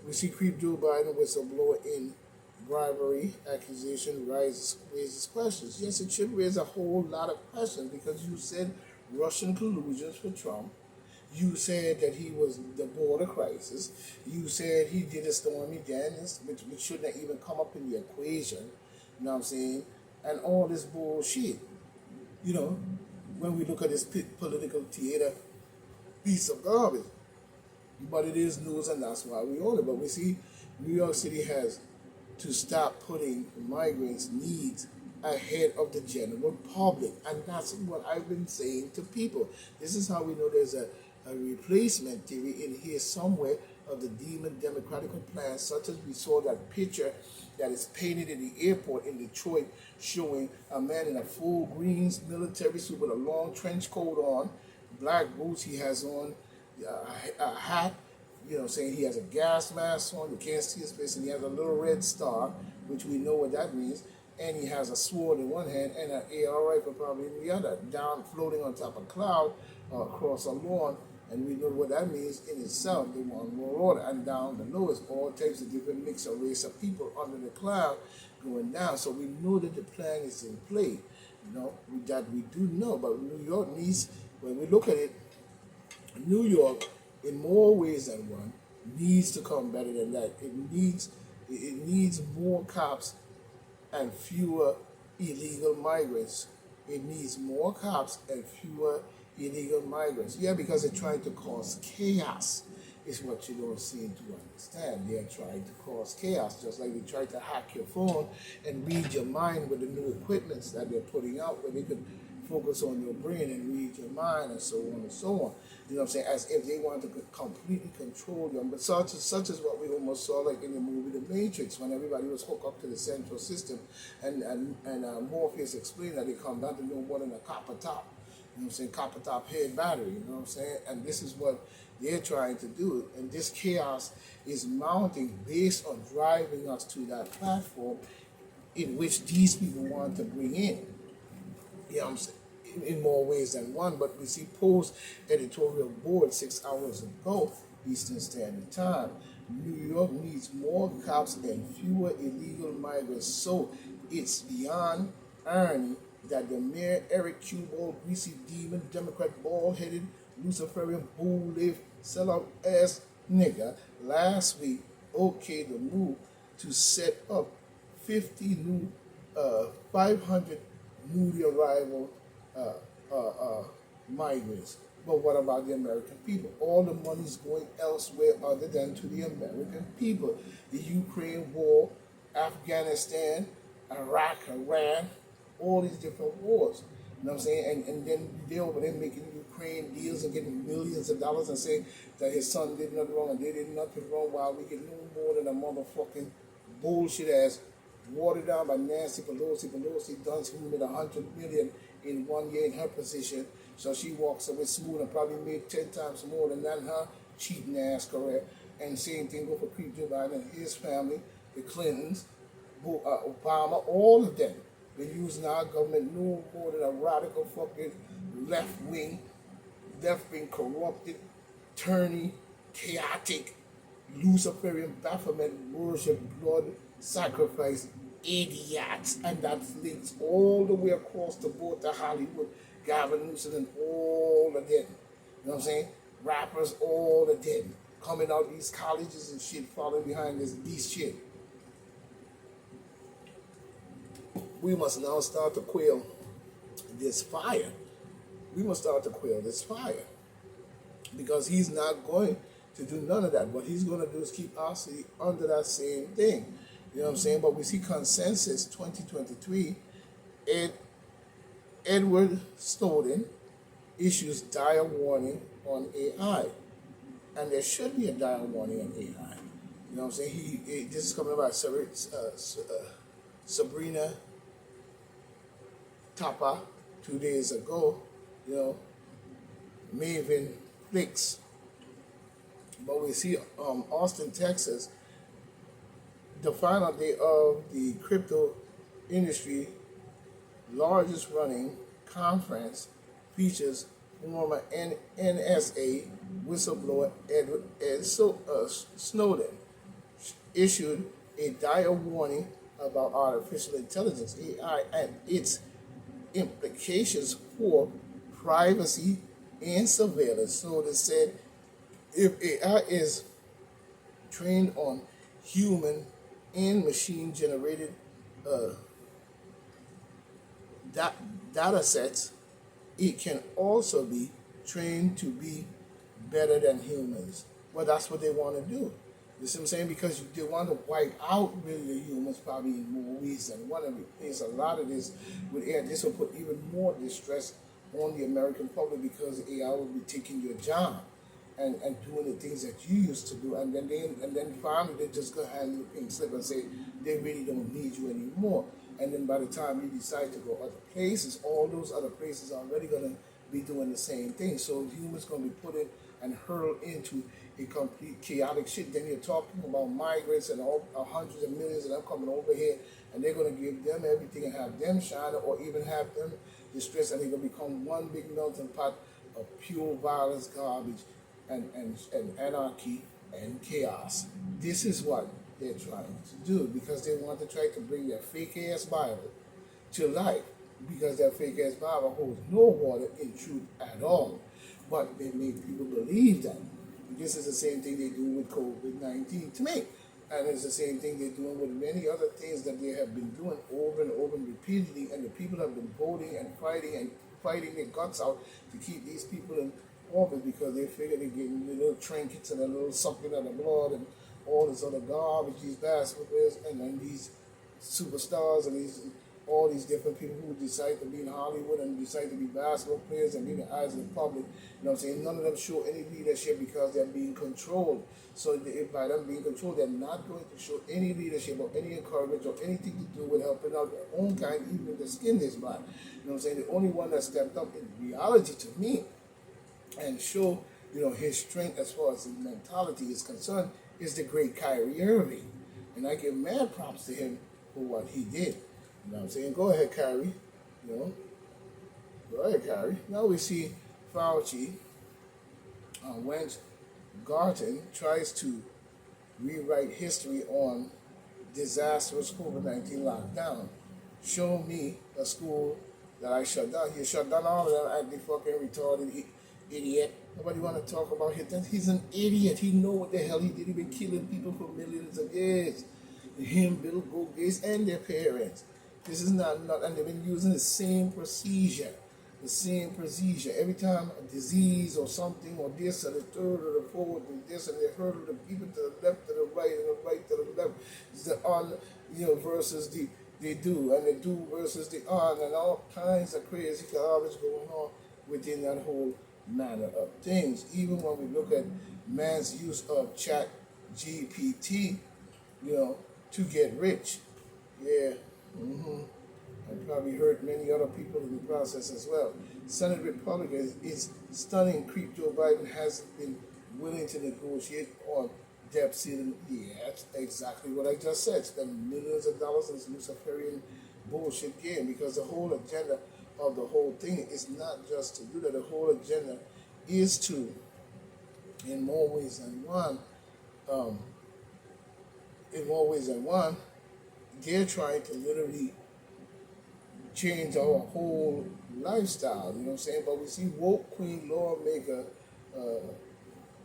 We see Creep Joe Biden whistleblower in bribery accusation raises questions. Yes, it should raise a whole lot of questions because you said Russian collusions for Trump. You said that he was the border crisis. You said he did a Stormy Daniels, which shouldn't have even come up in the equation. You know what I'm saying? And all this bullshit. You know, when we look at this political theater piece of garbage. But it is news, and that's why we own it. But we see New York City has to stop putting migrants' needs ahead of the general public. And that's what I've been saying to people. This is how we know there's a replacement theory in here somewhere of the demon democratic plan, such as we saw that picture that is painted in the airport in Detroit showing a man in a full greens military suit with a long trench coat on, black boots he has on, a hat, you know, saying he has a gas mask on, you can't see his face, and he has a little red star, which we know what that means, and he has a sword in one hand and an AR rifle probably in the other, down floating on top of a cloud across a lawn, and we know what that means in itself, the one world order, and down the lowest, all types of different mix of race of people under the cloud going down. So we know that the plan is in play, you know, that we do know, but New York needs, when we look at it, New York, in more ways than one, needs to come better than that. It needs more cops and fewer illegal migrants. It needs more cops and fewer illegal migrants. Yeah, because they're trying to cause chaos. Is what you don't seem to understand. They're trying to cause chaos, just like they try to hack your phone and read your mind with the new equipments that they're putting out, where they could focus on your brain and read your mind and so on and so on. You know what I'm saying? As if they want to completely control you. But such as what we almost saw like in the movie The Matrix, when everybody was hooked up to the central system, and Morpheus explained that they come down to no more than a copper top. You know what I'm saying? Copper top head battery, you know what I'm saying? And this is what they're trying to do. And this chaos is mounting based on driving us to that platform in which these people want to bring in. You know what I'm saying? In more ways than one, but we see Post editorial board 6 hours ago, Eastern Standard Time. New York needs more cops and fewer illegal migrants. So it's beyond irony that the mayor Eric Cubo, greasy demon, Democrat, bald-headed, Luciferian, bull-lift, sellout ass nigga last week okayed the move to set up 50 new, 500 newly arrival uh, uh, uh, migrants. But what about the American people? All the money's going elsewhere other than to the American people. The Ukraine war, Afghanistan, Iraq, Iran, all these different wars. You know what I'm saying? And then they're over there making Ukraine deals and getting millions of dollars and saying that his son did nothing wrong and they did nothing wrong, while we get no more than a motherfucking bullshit ass watered down by Nancy Pelosi. Pelosi done smooth $100 million in 1 year in her position, so she walks away smooth and probably made 10 times more than that in her cheating ass career. And same thing go for Creep Joe Biden and his family, the Clintons, Obama, all of them. They're using our government no more than a radical fucking left wing, corrupted, turny, chaotic, Luciferian Baphomet worship, blood sacrifice idiots, and that links all the way across the board to Hollywood, Gavin Newsom and all of them. You know what I'm saying? Rappers, all of them, coming out of these colleges and shit, following behind this shit. We must now start to quell this fire. We must start to quell this fire, because he's not going to do none of that. What he's going to do is keep us under that same thing. You know what I'm saying? But we see Consensus 2023, Edward Snowden issues dire warning on AI. And there should be a dire warning on AI. You know what I'm saying? This is coming about Sabrina Tapa 2 days ago, you know, Maven Flix. But we see Austin, Texas, the final day of the crypto industry largest running conference features former NSA whistleblower Edward Snowden. issued a dire warning about artificial intelligence, AI, and its implications for privacy and surveillance. So they said if AI is trained on human and machine generated uh, data sets, it can also be trained to be better than humans. Well, that's what they want to do. You see what I'm saying? Because they want to wipe out really the humans probably in more ways than one. And replace a lot of this with AI. This will put even more distress on the American public because AI will be taking your job and doing the things that you used to do, and then finally they just go hand you a pink slip and say they really don't need you anymore. And then by the time you decide to go other places, all those other places are already gonna be doing the same thing. So humans gonna be put in and hurled into a complete chaotic shit. Then you're talking about migrants and all hundreds of millions of them coming over here, and they're gonna give them everything and have them shine, or even have them distressed, and they're gonna become one big melting pot of pure violence, garbage, and anarchy and chaos. This is what they're trying to do because they want to try to bring their fake ass Bible to life because that fake ass Bible holds no water in truth at all. But they make people believe that. This is the same thing they do with COVID-19 to me. And it's the same thing they're doing with many other things that they have been doing over and over and repeatedly. And the people have been voting and fighting their guts out to keep these people in office because they figure they're getting the little trinkets and a little sucking of the blood and all this other garbage, these basketball players and then these superstars and these all these different people who decide to be in Hollywood and decide to be basketball players and be in the eyes of the public. You know what I'm saying? None of them show any leadership because they're being controlled. So by them being controlled, they're not going to show any leadership or any encouragement or anything to do with helping out their own kind, even if the skin is black. You know what I'm saying? The only one that stepped up in reality to me and show, his strength as far as his mentality is concerned is the great Kyrie Irving. And I give mad props to him for what he did. You know what I'm saying? Go ahead, Kyrie. You know, go ahead, Kyrie. Now we see Fauci, Wentz Garten tries to rewrite history on disastrous COVID-19 lockdown. Show me a school that I shut down. You shut down all of them at the fucking retarded idiot. Nobody want to talk about him. He's an idiot. He know what the hell he did. He been killing people for millions of years. Him, Bill Gates, and their parents. This is not, and they've been using the same procedure. The same procedure. Every time a disease or something or this or the third or the fourth and this and they hurdle the people to the left to the right and the right to the left. It's the on, versus the they do and the do versus the on and all kinds of crazy garbage going on within that whole manner of things. Even when we look at man's use of Chat GPT, to get rich. Yeah. And probably hurt many other people in the process as well. Senate Republicans is stunning creep Joe Biden hasn't been willing to negotiate on debt ceiling. Yeah, that's exactly what I just said. Spend millions of dollars in this Luciferian bullshit game because the whole agenda of the whole thing is not just to do that. The whole agenda is to, in more ways than one, they're trying to literally change our whole lifestyle, you know what I'm saying? But we see woke queen lawmaker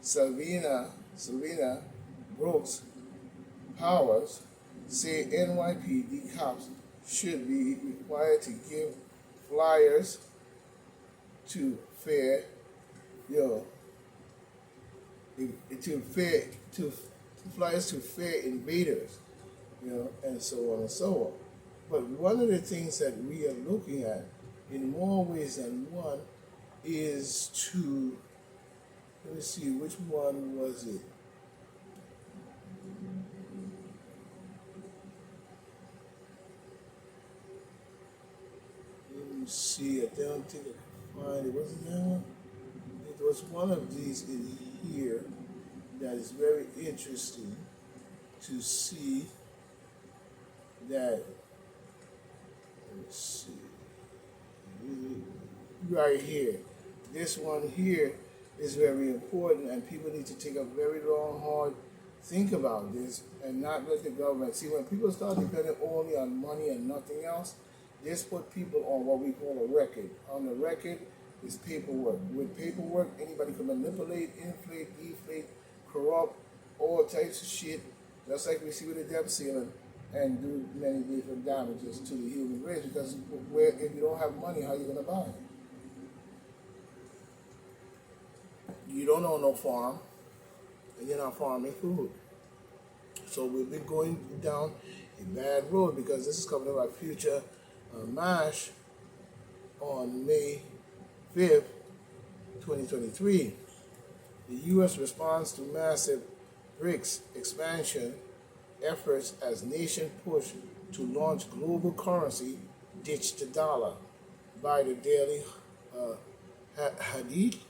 Selena Brooks Powers say NYPD cops should be required to give flyers to fair, to flyers to fair invaders, and so on and so on. But one of the things that we are looking at in more ways than one is to, let me see, which one was it? Let me see, I don't think I can find it. Was it that one? It was one of these in here that is very interesting to see that. Let's see. Right here. This one here is very important, and people need to take a very long, hard think about this and not let the government see when people start depending only on money and nothing else. This put people on what we call a record. On the record is paperwork. With paperwork, anybody can manipulate, inflate, deflate, corrupt, all types of shit, just like we see with the debt ceiling, and do many different damages to the human race. Because where if you don't have money, how are you gonna buy it? You don't own no farm, and you're not farming food. So we've been going down a bad road because this is coming up our future MASH on May 5th, 2023. The U.S. responds to massive BRICS expansion efforts as nation push to launch global currency, ditch the dollar, by the Daily Hadith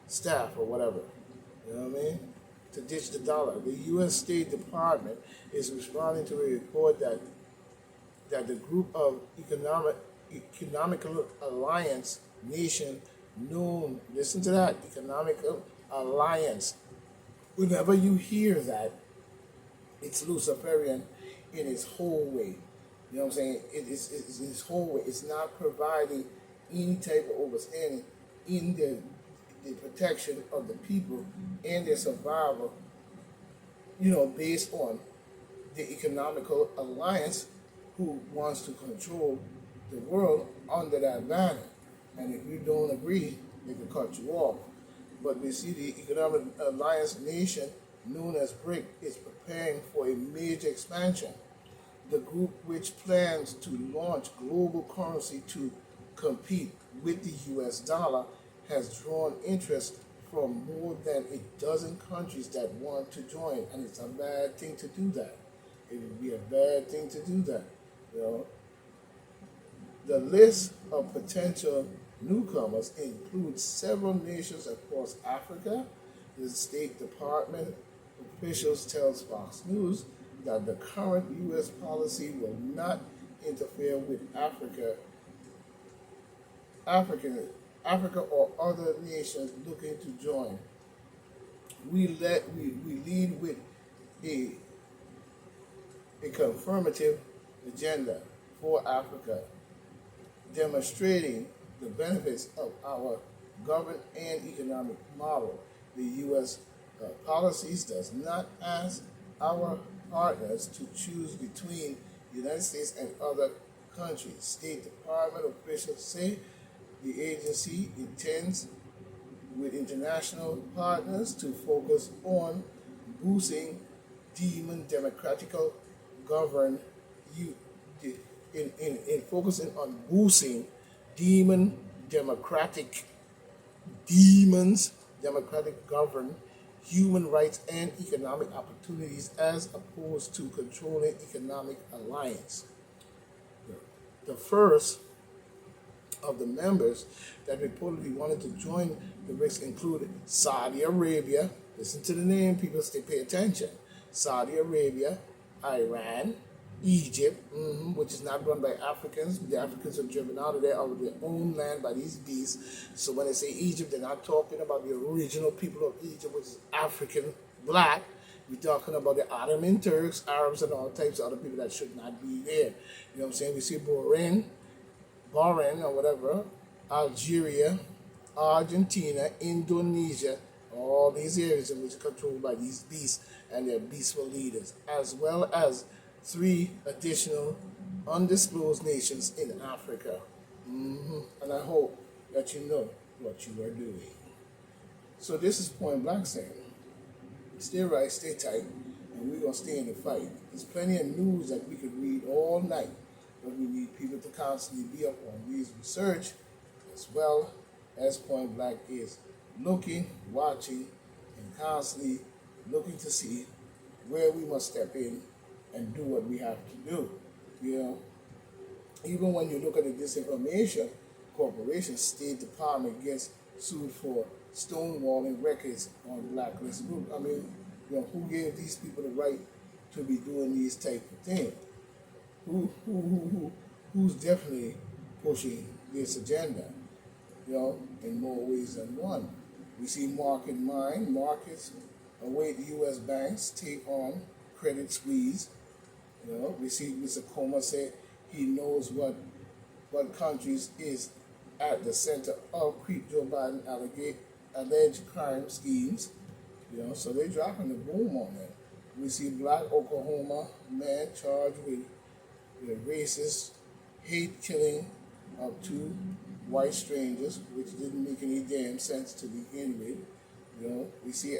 staff or whatever. You know what I mean? To ditch the dollar. The U.S. State Department is responding to a report that the group of economical alliance nation known, listen to that, economical alliance. Whenever you hear that, it's Luciferian in its whole way. You know what I'm saying? It's its whole way. It's not providing any type of understanding in the protection of the people and their survival, based on the economical alliance who wants to control the world under that banner. And if you don't agree, they can cut you off. But we see the Economic Alliance nation, known as BRIC, is preparing for a major expansion. The group, which plans to launch global currency to compete with the US dollar, has drawn interest from more than a dozen countries that want to join. And it's a bad thing to do that. It would be a bad thing to do that. The list of potential newcomers includes several nations across Africa. The State Department officials tell Fox News that the current U.S. policy will not interfere with Africa or other nations looking to join. We lead with a confirmative agenda for Africa, demonstrating the benefits of our government and economic model. The U.S. Policies does not ask our partners to choose between the United States and other countries. State Department officials say the agency intends with international partners to focus on boosting democratical govern in focusing on boosting democratic govern human rights and economic opportunities as opposed to controlling economic alliance. The first of the members that reportedly wanted to join the BRICS included Saudi Arabia. Listen to the name, people, pay attention. Saudi Arabia, Iran, Egypt, which is not run by Africans. The Africans are driven out of their own land by these beasts. So when they say Egypt, they're not talking about the original people of Egypt, which is African black. We're talking about the Ottoman Turks, Arabs, and all types of other people that should not be there. You know what I'm saying? We see Bahrain or whatever, Algeria, Argentina, Indonesia, all these areas in which are controlled by these beasts and their beastful leaders, as well as 3 additional undisclosed nations in Africa. And I hope that you know what you are doing. So this is Point Blank saying, stay right, stay tight, and we're going to stay in the fight. There's plenty of news that we could read all night, but we need people to constantly be up on these research, as well as Point Blank is looking, watching, and constantly looking to see where we must step in and do what we have to do. Even when you look at the Disinformation Corporation, State Department gets sued for stonewalling records on blacklist group. Who gave these people the right to be doing these type of things? Who's definitely pushing this agenda? In more ways than one. We see Market Mind, Marcus await U.S. banks take on credit squeeze. We see Mr. Comer say he knows what countries is at the center of Joe Biden alleged crime schemes. So they're dropping the boom on that. We see black Oklahoma man charged with racist hate killing of two white strangers, which didn't make any damn sense to begin with. We see